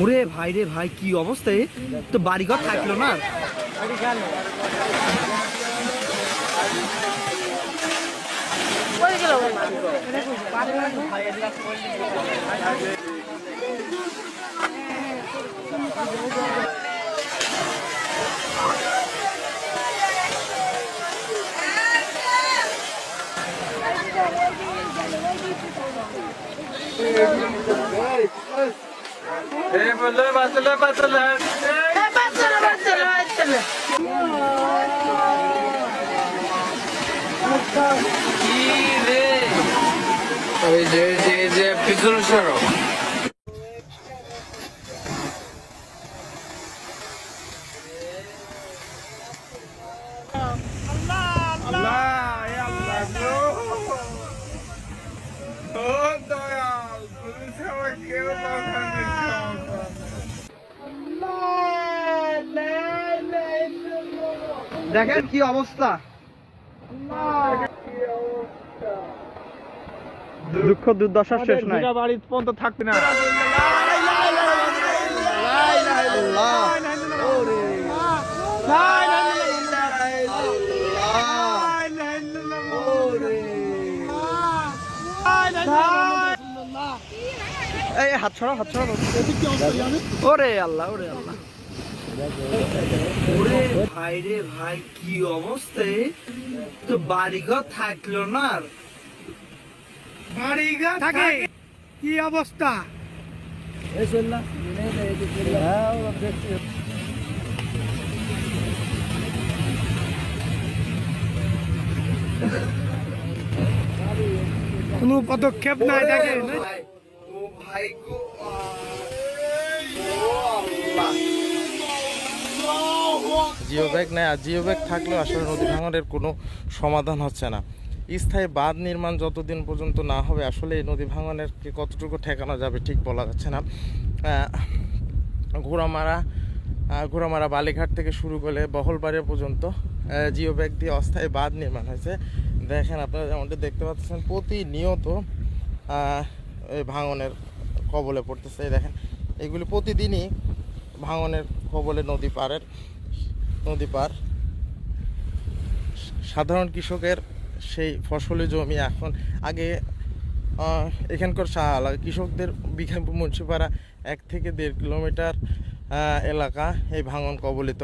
ওরে ভাই রে ভাই, কি অবস্থায় তো বাড়িঘর থাকলো না। পিছন সরো। দেখেন কি অবস্থা, দুঃখ দুর্দশা শেষ নাই। বাড়ি পর্যন্ত থাকবে না। এই হাত ছড়া, হাত ছড়া। ওরে আল্লাহ, ওরে আল্লাহ, ওরে ভাই রে ভাই, কি অবস্থায় তো বাড়িঘর থাকলো না। বাড়িঘর থাকে কি অবস্থা। কোনো পদক্ষেপ নাই থাকে। জিও ব্যাগ নেই, আর জিও ব্যাগ থাকলেও আসলে নদী ভাঙনের কোনো সমাধান হচ্ছে না। স্থায়ী বাঁধ নির্মাণ যতদিন পর্যন্ত না হবে আসলে এই নদী ভাঙনের কতটুকু ঠেকানো যাবে ঠিক বলা যাচ্ছে না। ঘোড়ামারা বালিঘাট থেকে শুরু করে বহলবাড়ি পর্যন্ত জিও ব্যাগ দিয়ে অস্থায়ী বাঁধ নির্মাণ হয়েছে। দেখেন আপনারা যেমনটা দেখতে পাচ্ছেন প্রতিনিয়ত এই ভাঙনের কবলে পড়তেছে। দেখেন এগুলি প্রতিদিনই ভাঙনের কবলে নদী পার। সাধারণ কৃষকের সেই ফসলি জমি এখন আগে এখানকার কৃষকদের বিঘা মুন্সিপাড়া 1 থেকে 1.5 কিলোমিটার এলাকা এই ভাঙন কবলিত।